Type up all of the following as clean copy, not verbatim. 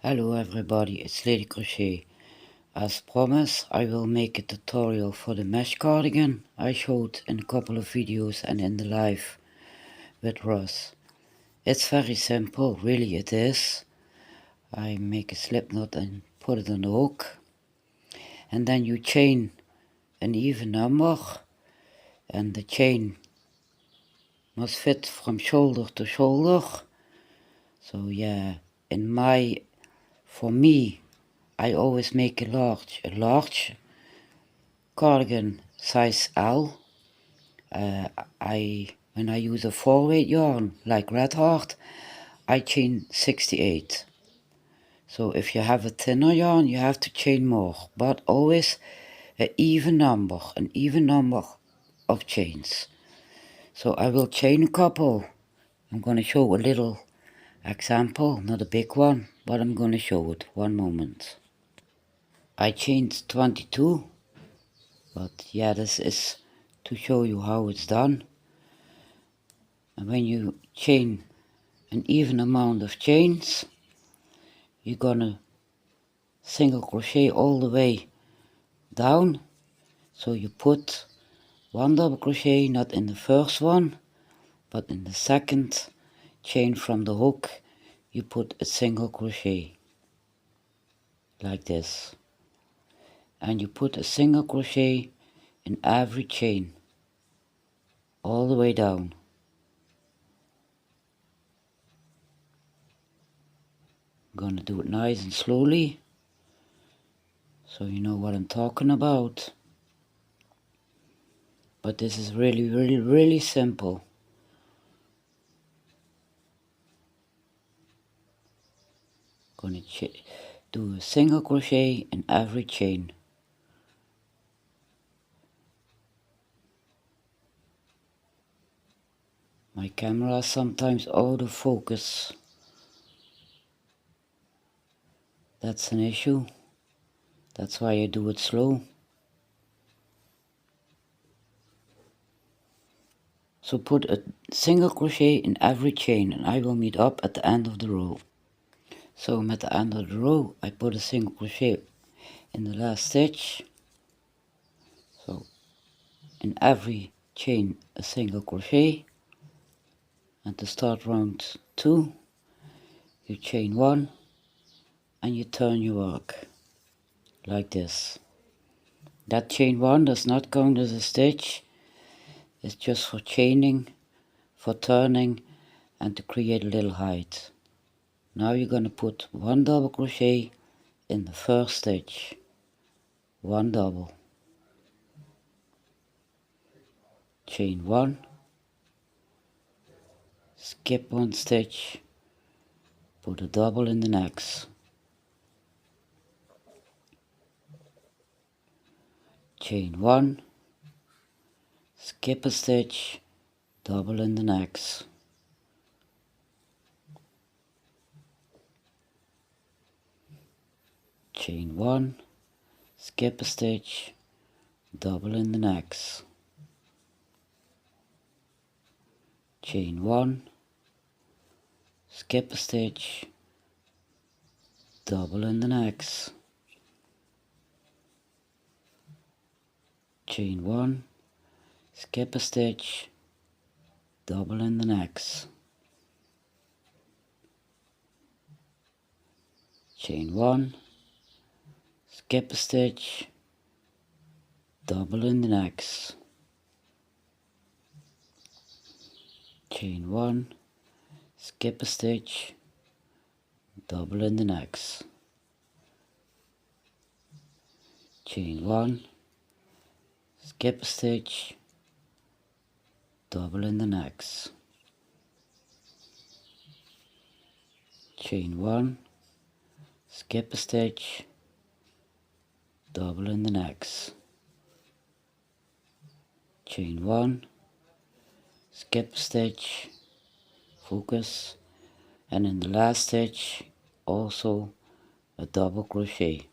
Hello everybody, it's Lady Crochet. As promised, I will make a tutorial for the mesh cardigan I showed in a couple of videos and in the live with Ross. It's very simple, really it is. I make a slip knot and put it on the hook. And then you chain an even number. And the chain must fit from shoulder to shoulder. So yeah, for me, I always make a large cardigan size L. When I use a 4-weight yarn like Red Heart, I chain 68. So if you have a thinner yarn, you have to chain more, but always an even number of chains. So I will chain a couple. I'm going to show a little example, not a big one, but I'm going to show it. One moment. I chained 22, but yeah, this is to show you how it's done. And when you chain an even amount of chains, you're gonna single crochet all the way down. So you put one double crochet not in the first one, but in the second chain from the hook, you put a single crochet like this. And you put a single crochet in every chain all the way down. I'm gonna do it nice and slowly so you know what I'm talking about. But this is really simple. Gonna do a single crochet in every chain. My camera is sometimes out of focus. That's an issue. That's why I do it slow. So put a single crochet in every chain and I will meet up at the end of the row. So I'm at the end of the row, I put a single crochet in the last stitch. So in every chain a single crochet. And to start round 2, you chain 1 and you turn your work like this. That chain 1 does not count as a stitch. It's just for chaining, for turning, and to create a little height. Now you're going to put 1 double crochet in the first stitch. 1 double. Chain 1. Skip 1 stitch. Put a double in the next. Chain 1. Skip a stitch. Double in the next. Chain 1. Skip a stitch. Double in the next. Chain 1. Skip a stitch. Double in the next. Chain 1. Skip a stitch. Double in the next. Chain 1. Skip a stitch. Double in the next. Chain 1. Skip a stitch. Double in the next. Chain 1. Skip a stitch. Double in the next. Chain 1. Skip a stitch. Double in the next. Chain 1. Skip a stitch. Focus. And in the last stitch also a double crochet.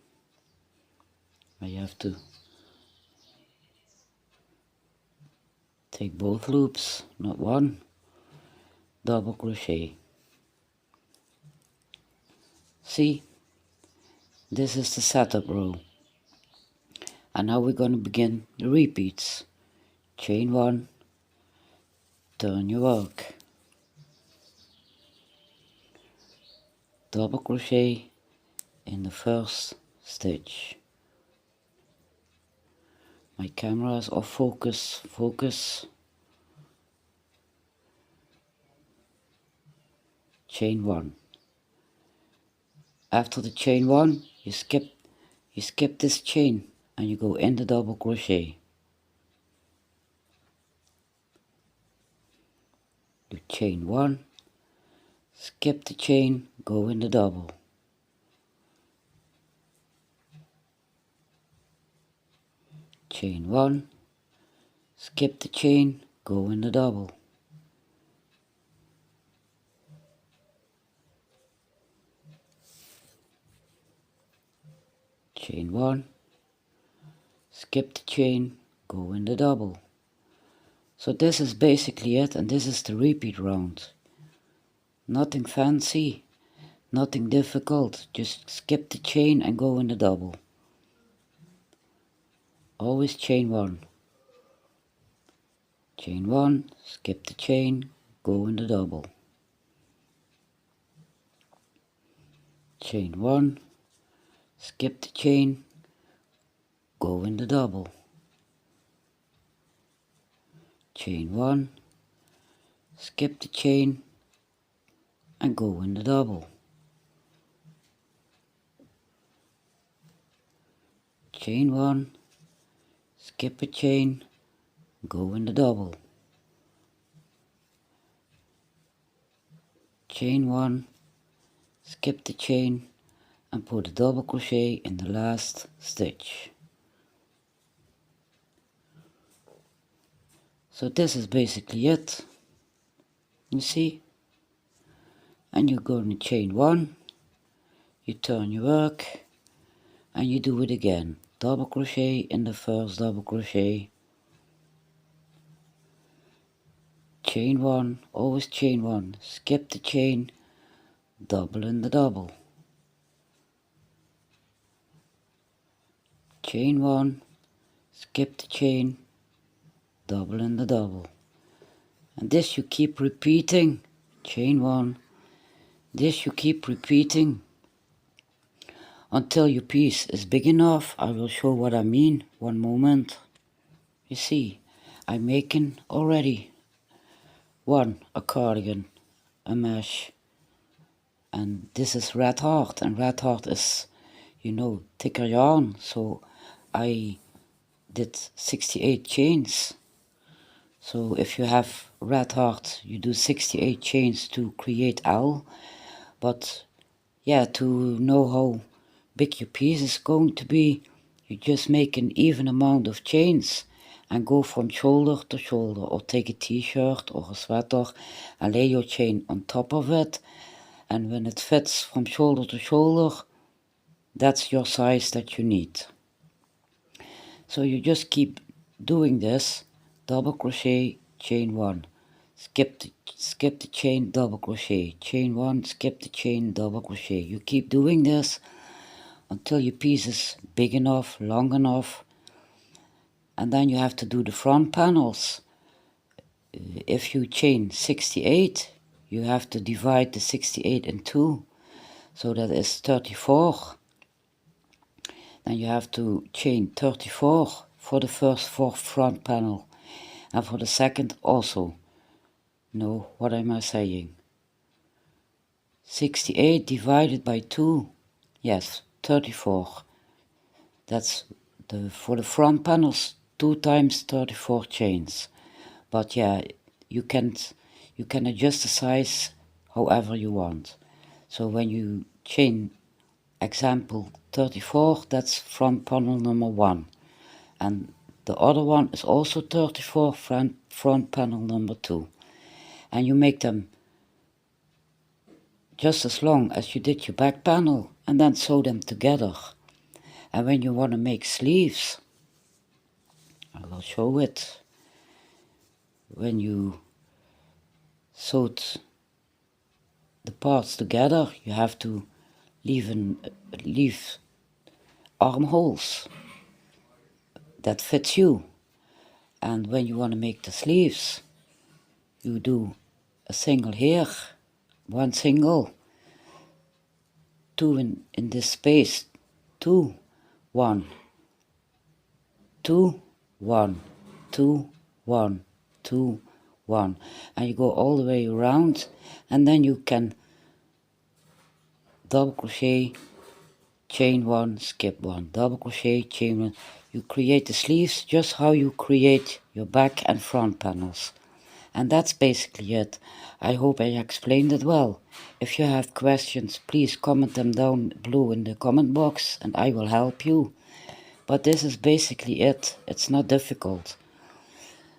I have to take both loops, not one. Double crochet. See, This is the setup row. And now we're going to begin the repeats. Chain 1, turn your work, double crochet in the first stitch. My camera is off focus, chain 1. After the chain 1, you skip this chain and you go in the double crochet. You chain 1, skip the chain, go in the double. Chain 1, skip the chain, go in the double. Chain 1, skip the chain, go in the double. So this is basically it, and this is the repeat round. Nothing fancy, nothing difficult, just skip the chain and go in the double. Always chain 1. Chain 1, skip the chain, go in the double. Chain 1, skip the chain, go in the double. Chain 1, skip the chain and go in the double. Chain 1, skip a chain, go in the double. Chain 1, skip the chain and put a double crochet in the last stitch. So this is basically it, you see, and you're going to chain 1, you turn your work and you do it again. Double crochet in the first double crochet, chain 1, always chain 1, skip the chain, double in the double. Chain 1, skip the chain, double in the double. And this you keep repeating, chain 1, this you keep repeating until your piece is big enough. I will show what I mean, one moment. You see, I'm making already a cardigan, a mesh, and this is red heart, and red heart is, you know, thicker yarn, so I did 68 chains. So if you have red heart, you do 68 chains to create L, but yeah, to know how big your piece is going to be, you just make an even amount of chains and go from shoulder to shoulder, or take a t-shirt or a sweater and lay your chain on top of it, and when it fits from shoulder to shoulder, that's your size that you need. So you just keep doing this, double crochet, chain 1, skip the chain, double crochet, chain 1, skip the chain, double crochet. You keep doing this until your piece is big enough, long enough, and then you have to do the front panels. If you chain 68, you have to divide the 68 in 2, so that is 34. Then you have to chain 34 for the first front panel, and for the second also. No, what am I saying? 68 divided by 2, yes, 34. That's for the front panels, 2 times 34 chains. But yeah, you can adjust the size however you want. So when you chain example 34, that's front panel number 1, and the other one is also 34, front panel number 2, and you make them just as long as you did your back panel, and then sew them together. And when you want to make sleeves, I will show it. When you sewed the parts together, you have to leave armholes that fits you. And when you want to make the sleeves, you do a single here, one single, two in this space, two, one, two, one, two, one, two, one, and you go all the way around, and then you can double crochet, chain one, skip one, double crochet, chain one. You create the sleeves just how you create your back and front panels. And that's basically it. I hope I explained it well. If you have questions, please comment them down below in the comment box and I will help you. But this is basically it. It's not difficult.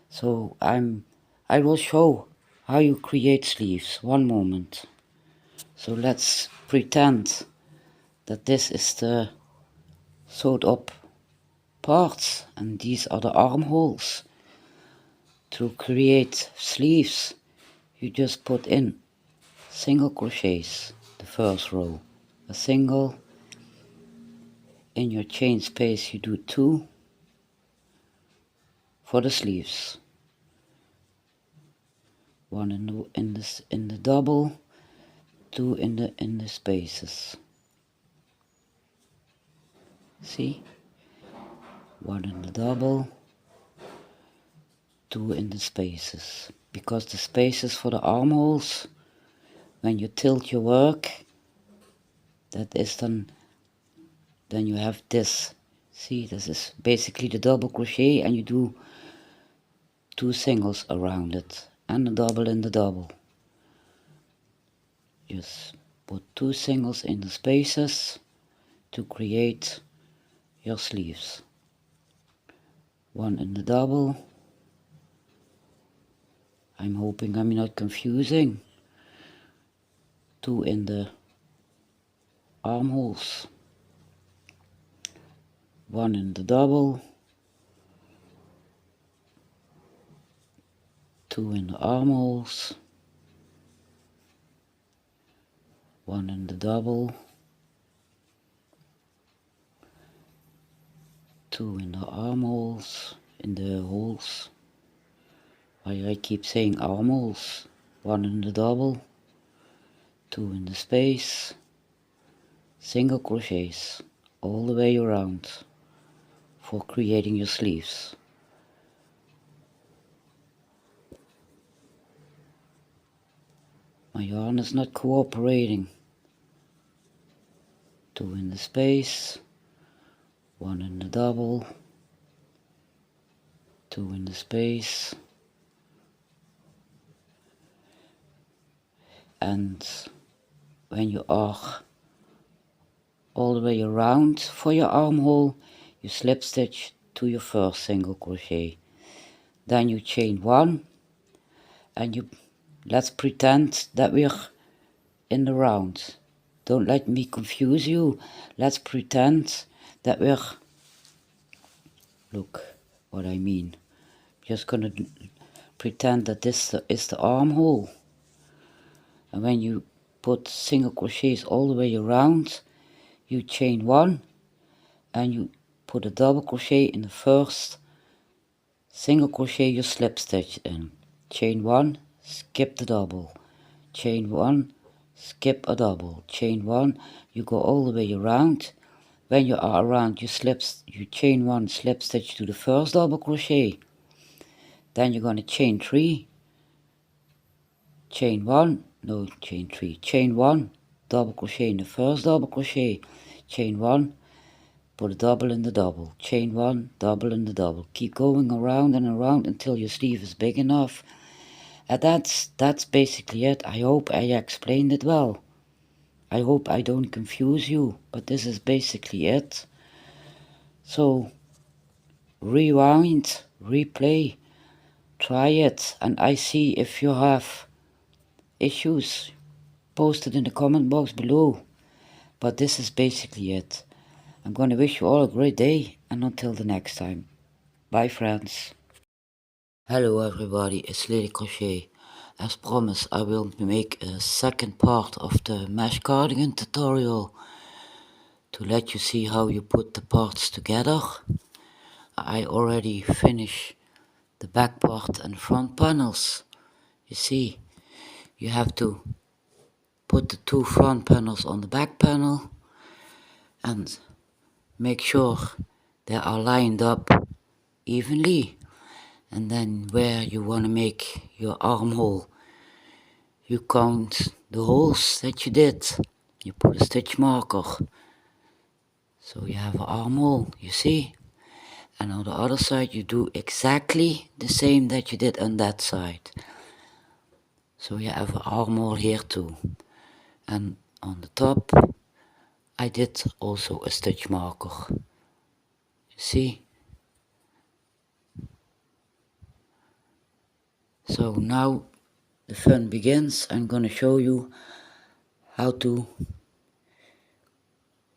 So I will show how you create sleeves. One moment. So let's pretend that this is the sewed up parts and these are the armholes. To create sleeves, you just put in single crochets, the first row, a single, in your chain space you do 2 for the sleeves, 1 in the double, 2 in the spaces. See, 1 in the double, 2 in the spaces, because the spaces for the armholes, when you tilt your work, that is then you have this. See, this is basically the double crochet and you do 2 singles around it and a double in the double. Just put 2 singles in the spaces to create your sleeves. 1 in the double. I'm hoping I'm not confusing. 2 in the armholes. 1 in the double. 2 in the armholes. 1 in the double. 2 in the armholes, in the holes. Why I keep saying armholes. 1 in the double, 2 in the space, single crochets all the way around for creating your sleeves. My yarn is not cooperating. 2 in the space, 1 in the double, 2 in the space, and when you are all the way around for your armhole, you slip stitch to your first single crochet, then you chain 1, and you let's pretend that we're in the round. Don't let me confuse you. Let's pretend that we're, look what I mean, just gonna pretend that this is the armhole, and when you put single crochets all the way around, you chain 1 and you put a double crochet in the first single crochet you slip stitch in, chain 1, skip the double, chain 1, skip a double, chain 1, you go all the way around. When you are around, you chain 1, slip stitch to the first double crochet, then you're going to chain 3, chain 1, no, chain 3, chain 1, double crochet in the first double crochet, chain 1, put a double in the double, chain 1, double in the double, keep going around and around until your sleeve is big enough. And that's basically it. I hope I explained it well. I hope I don't confuse you, but this is basically it. So rewind, replay, try it, and I see if you have issues, post it in the comment box below. But this is basically it. I'm going to wish you all a great day, and until the next time. Bye friends. Hello everybody, it's Lady Crochet. As promised, I will make a second part of the mesh cardigan tutorial to let you see how you put the parts together. I already finished the back part and front panels. You see, you have to put the two front panels on the back panel and make sure they are lined up evenly. And then where you want to make your armhole, you count the holes that you did. You put a stitch marker. So you have an armhole, you see. And on the other side you do exactly the same that you did on that side. So you have an armhole here too. And on the top I did also a stitch marker. You see? So now the fun begins. I'm gonna show you how to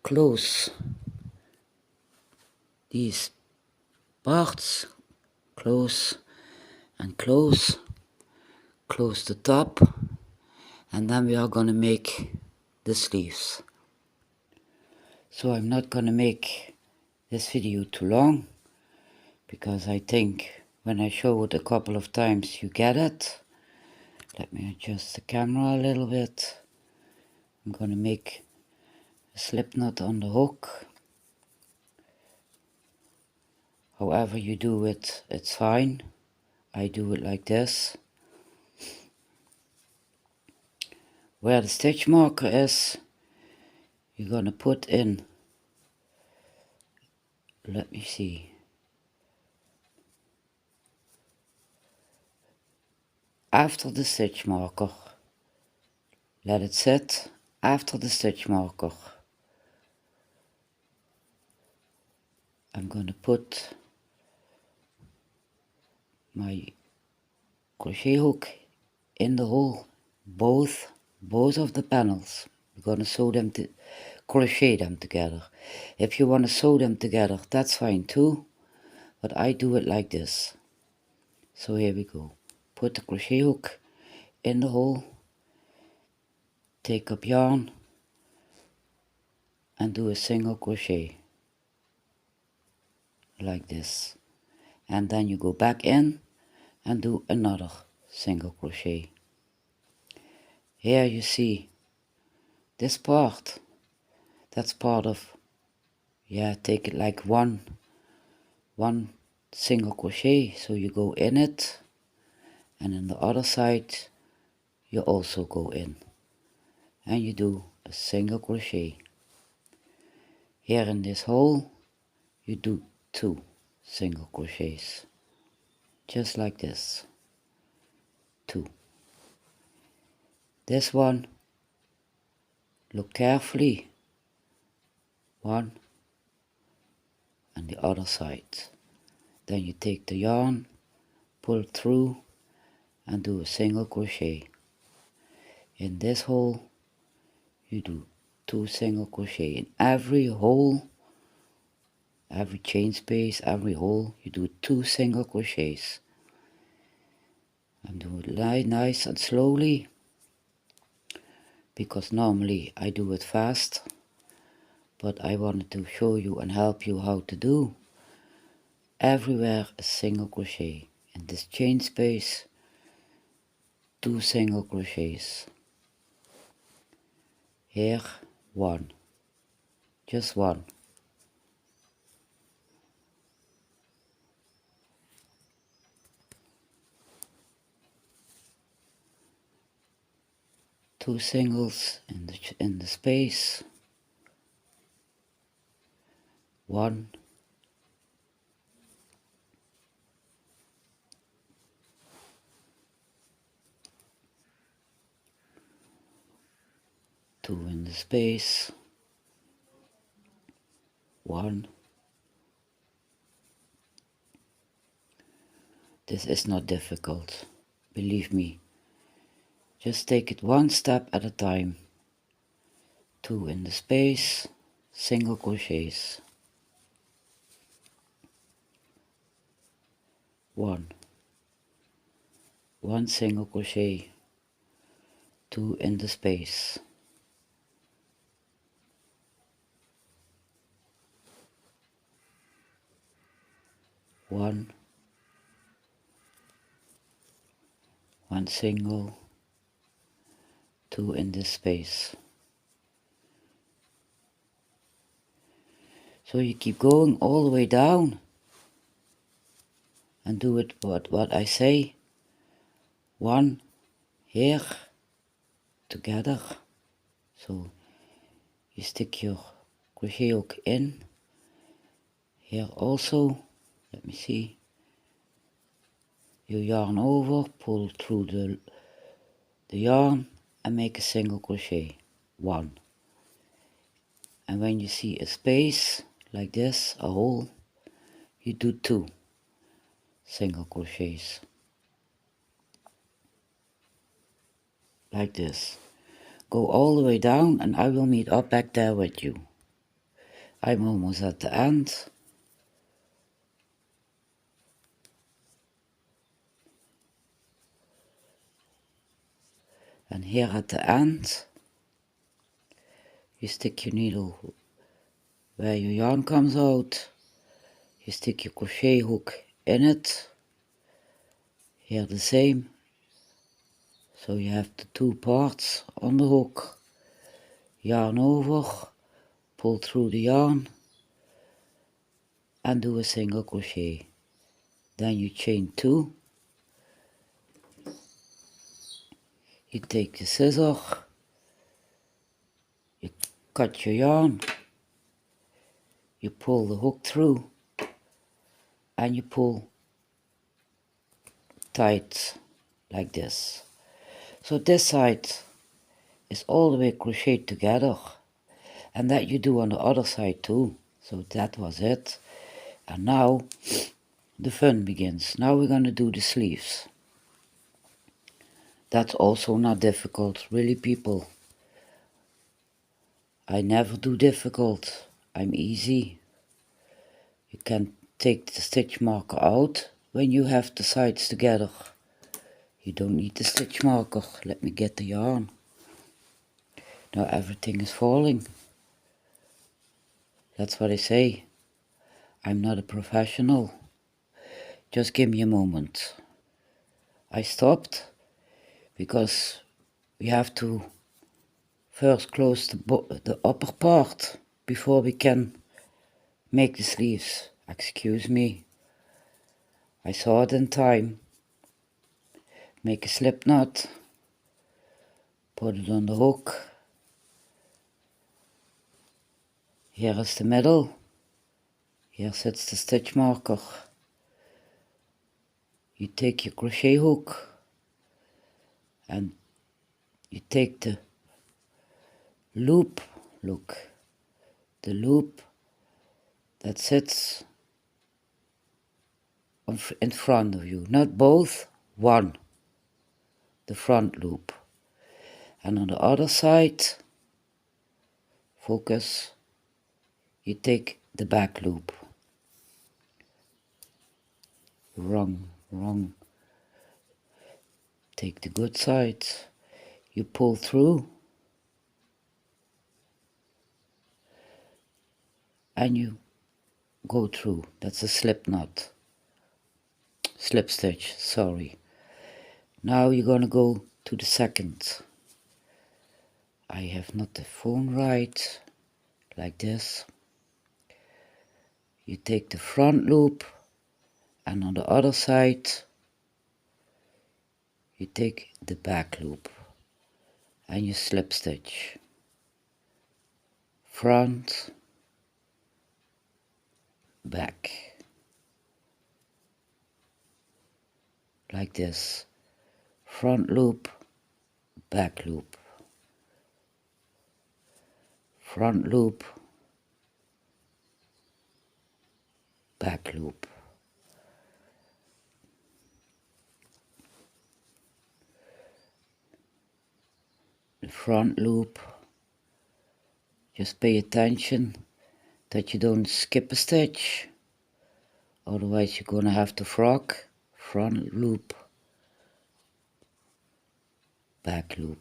close these parts. Close and close. Close the top. And then we are gonna make the sleeves. So I'm not gonna make this video too long, because I think when I show it a couple of times you get it. Let me adjust the camera a little bit. I'm gonna make a slip knot on the hook. However you do it, it's fine. I do it like this. Where the stitch marker is, you're gonna put in, let me see, after the stitch marker. Let it sit after the stitch marker. I'm gonna put my crochet hook in the hole, both of the panels. We're gonna sew them to crochet them together. If you want to sew them together, that's fine too, but I do it like this. So here we go. Put the crochet hook in the hole, take up yarn and do a single crochet like this, and then you go back in and do another single crochet. Here you see this part, that's part of, take it like one single crochet. So you go in it, and in the other side you also go in and you do a single crochet. Here in this hole you do 2 single crochets, just like this. 2. This one, look carefully, 1, and the other side. Then you take the yarn, pull through and do a single crochet. In this hole you do 2 single crochet. In every hole, every chain space, every hole, you do 2 single crochets. And do it nice and slowly, because normally I do it fast, but I wanted to show you and help you how to do everywhere a single crochet. In this chain space, 2 single crochets. Here 1, just 1. 2 singles in the space, 1, 2 in the space, 1. This is not difficult, believe me. Just take it one step at a time. 2 in the space, single crochets. 1 single crochet, 2 in the space. one single, 2 in this space. So you keep going all the way down and do it what I say. 1 here together. So you stick your crochet hook in here also. Let me see. You yarn over, pull through the yarn and make a single crochet. 1. And when you see a space like this, a hole, you do 2 single crochets. Like this. Go all the way down and I will meet up back there with you. I'm almost at the end. And here at the end, you stick your needle where your yarn comes out. You stick your crochet hook in it. Here the same. So you have the 2 parts on the hook. Yarn over, pull through the yarn and do a single crochet. Then you chain 2. You take the scissor, you cut your yarn, you pull the hook through and you pull tight like this. So this side is all the way crocheted together, and that you do on the other side too. So that was it. And now the fun begins. Now we're going to do the sleeves. That's also not difficult, really, people. I never do difficult. I'm easy. You can take the stitch marker out when you have the sides together. You don't need the stitch marker. Let me get the yarn. Now everything is falling. That's what I say. I'm not a professional. Just give me a moment. I stopped because we have to first close the upper part before we can make the sleeves. Excuse me. I saw it in time. Make a slip knot. Put it on the hook. Here is the middle. Here sits the stitch marker. You take your crochet hook and you take the loop, look, the loop that sits in front of you, not both, one, the front loop. And on the other side, focus, you take the back loop. Wrong. Take the good side, you pull through and you go through. That's a slip knot. Slip stitch, sorry. Now you're gonna go to the second. I have not the phone right, like this. You take the front loop and on the other side you take the back loop and you slip stitch. Front, back. Like this. Front loop, back loop. Front loop, back loop. The front loop, just pay attention that you don't skip a stitch, otherwise you're gonna have to frog. Front loop, back loop.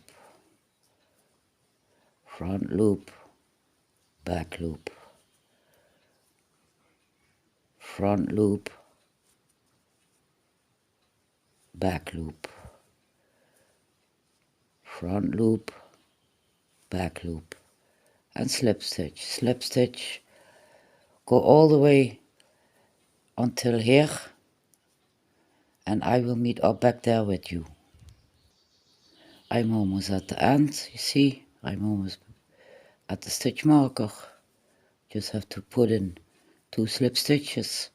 Front loop, back loop. Front loop, back loop, front loop, back loop, and slip stitch, go all the way until here, and I will meet up back there with you. I'm almost at the end, you see, I'm almost at the stitch marker. Just have to put in 2 slip stitches,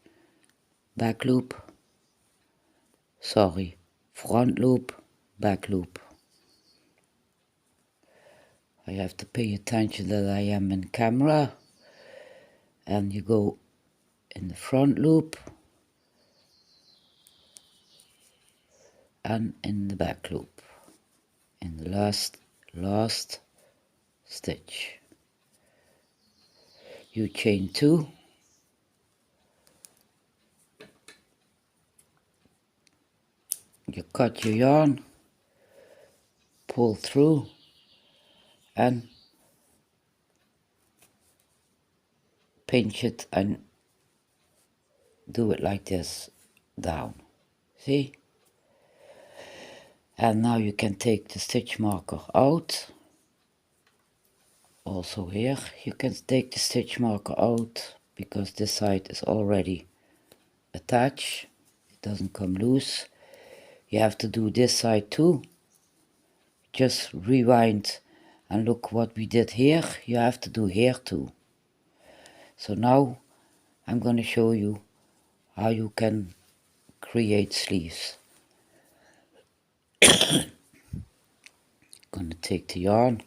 back loop, front loop, back loop. I have to pay attention that I am in camera, and you go in the front loop and in the back loop in the last stitch. You chain 2, you cut your yarn, pull through, and pinch it and do it like this down, see? And now you can take the stitch marker out. Also here you can take the stitch marker out because this side is already attached, it doesn't come loose. You have to do this side too. Just rewind and look what we did here, you have to do here too. So now I'm going to show you how you can create sleeves. Gonna take the yarn,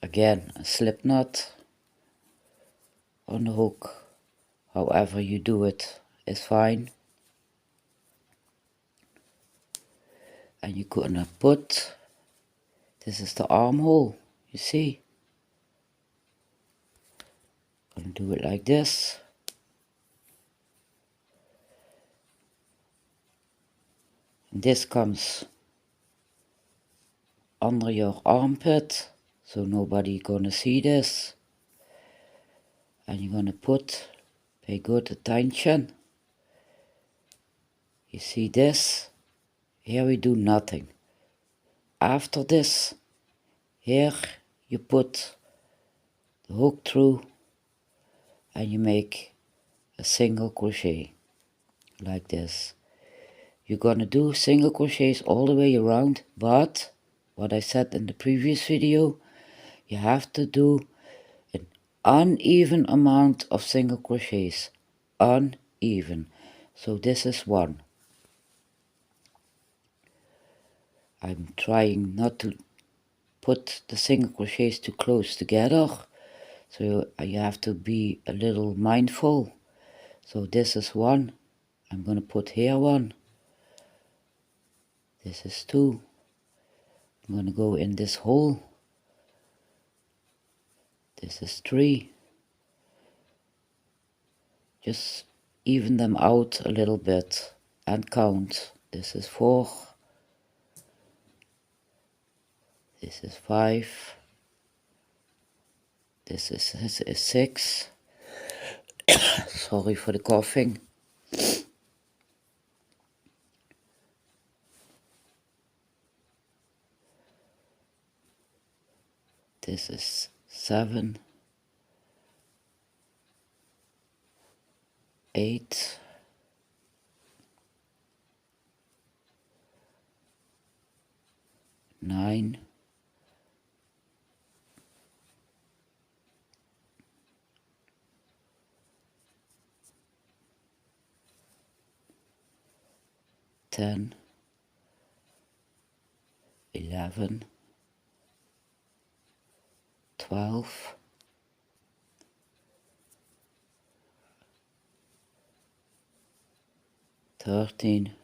again a slip knot on the hook, however you do it is fine. And you're gonna put, this is the armhole, you see. Gonna do it like this. And this comes under your armpit, so nobody gonna see this. And you're gonna pay good attention. You see this? Here we do nothing. After this, here you put the hook through and you make a single crochet like this. You're gonna do single crochets all the way around, but what I said in the previous video, you have to do an uneven amount of single crochets. Uneven. So this is 1. I'm trying not to put the single crochets too close together, so you have to be a little mindful. So this is 1. I'm gonna put here 1. This is 2. I'm gonna go in this hole. This is 3. Just even them out a little bit and count. This is 4. This is 5. This is 6. Sorry for the coughing. This is 7. 8. 9. 10. 11. 12. 13.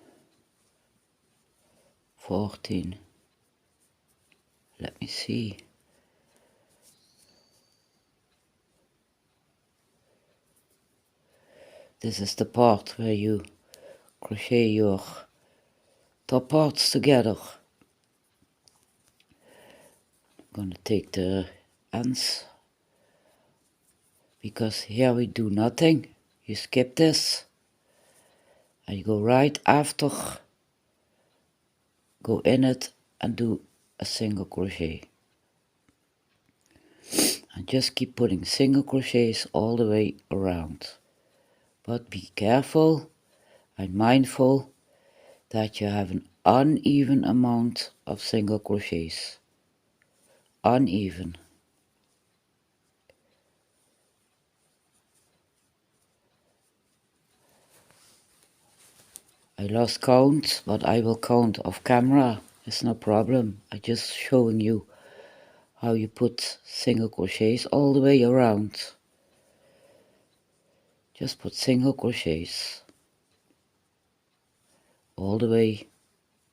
14. Let me see. This is the part where you crochet your top parts together. I'm gonna take the ends, because here we do nothing. You skip this and you go right after, go in it and do a single crochet, and just keep putting single crochets all the way around, but be careful and mindful that you have an uneven amount of single crochets. Uneven. I lost count, but I will count off camera. It's no problem. I'm just showing you how you put single crochets all the way around. Just put single crochets all the way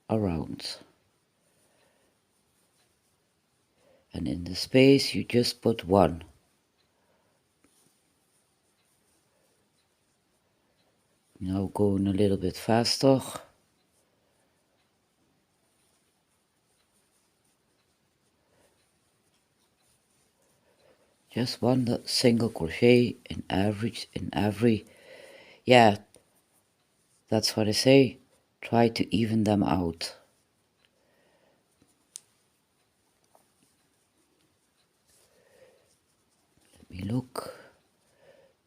around. And in the space you just put one. Now going a little bit faster. Just one single crochet in every, yeah, that's what I say. Try to even them out. Let me look.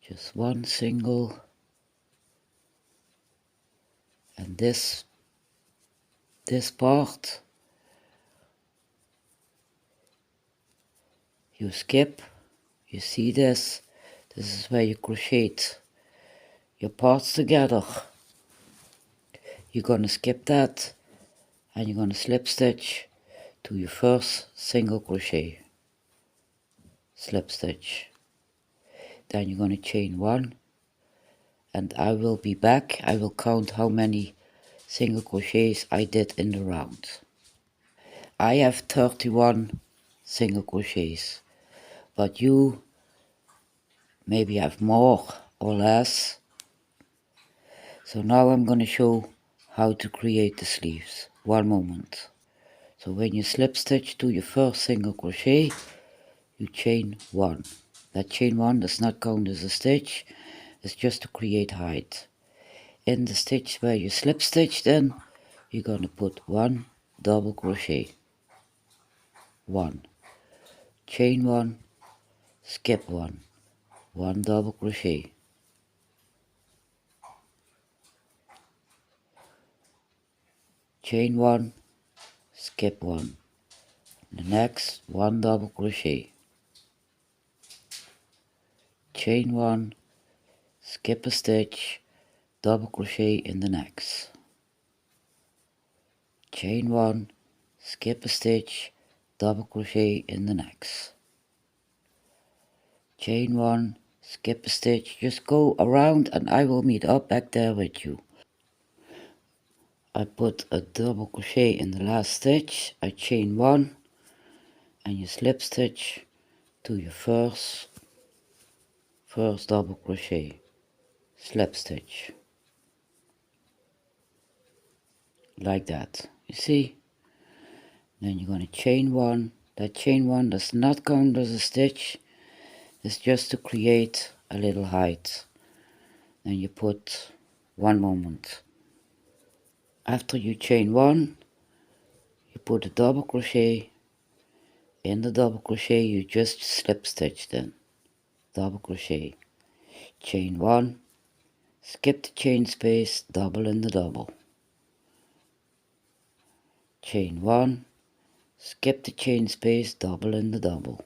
Just one single. And this part, you skip. You see this? This is where you crochet your parts together. You're gonna skip that and you're gonna slip stitch to your first single crochet. Slip stitch. Then you're gonna chain one, and I will be back. I will count how many single crochets I did in the round. I have 31 single crochets, but you maybe have more or less. So now I'm gonna show how to create the sleeves. One moment. So when you slip stitch to your first single crochet, you chain one. That chain one does not count as a stitch, it's just to create height. In the stitch where you slip stitched in, you're gonna put one double crochet. One. Chain one, skip one double crochet. Chain one, skip one. The next, one double crochet. Chain one, skip a stitch, double crochet in the next. Chain one, skip a stitch, double crochet in the next. Chain one, skip a stitch, just go around and I will meet up back there with you. I put a double crochet in the last stitch, I chain one and you slip stitch to your first double crochet, slip stitch, like that, you see. Then you're going to chain one. That chain one does not count as a stitch, it's just to create a little height. Then you put one moment. After you chain one, you put a double crochet. In the double crochet you just slip stitched in. Double crochet, chain one, skip the chain space, double in the double. Chain one, skip the chain space, double in the double.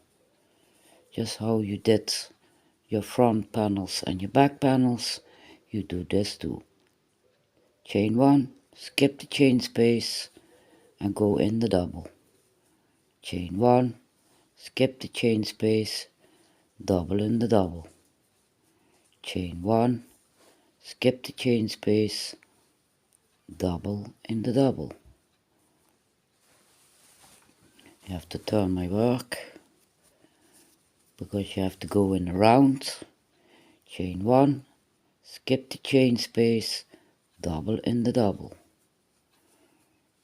Just how you did your front panels and your back panels, you do this too. Chain one, skip the chain space and go in the double. Chain one, skip the chain space, double in the double. Chain one, skip the chain space, double in the double. You have to turn my work because you have to go in a round. Chain one, skip the chain space, double in the double.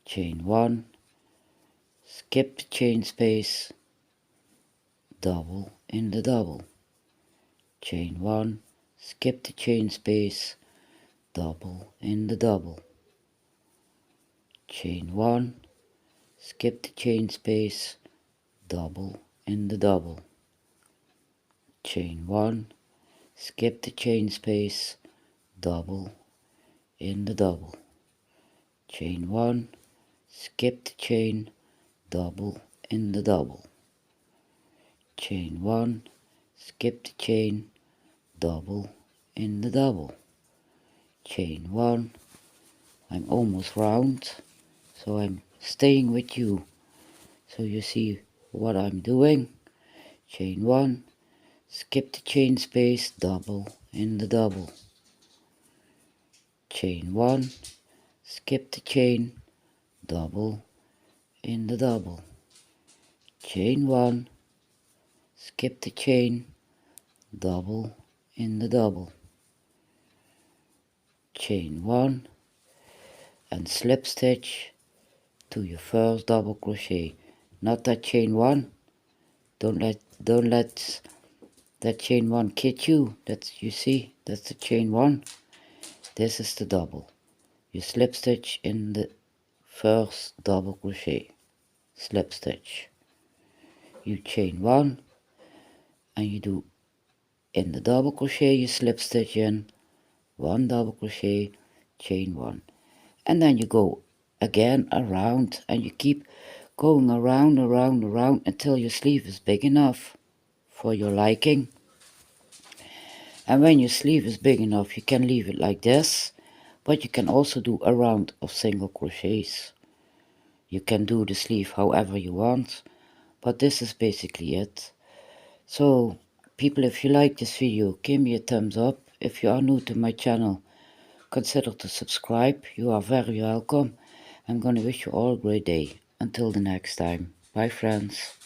Chain one, skip the chain space, double in the double. Chain one, skip the chain space, double in the double, chain 1, skip the chain space, double in the double, chain 1, skip the chain space, double in the double, chain 1, skip the chain, double in the double, chain 1, skip the chain, double in the double, chain 1, I'm almost round, so I'm staying with you so you see what I'm doing, chain 1, skip the chain space, double in the double, chain 1, skip the chain, double in the double, chain 1, skip the chain, double in the double, chain 1, and slip stitch to your first double crochet, not that chain 1, don't let that chain 1 kid you, you see, that's the chain 1, this is the double, you slip stitch in the first double crochet, slip stitch, you chain 1, and you do in the double crochet, you slip stitch in 1 double crochet, chain 1, and then you go again around, and you keep going around until your sleeve is big enough for your liking. And when your sleeve is big enough, you can leave it like this, but you can also do a round of single crochets. You can do the sleeve however you want, but this is basically it. So people, if you like this video, give me a thumbs up. If you are new to my channel, consider to subscribe. You are very welcome. I'm going to wish you all a great day. Until the next time. Bye friends.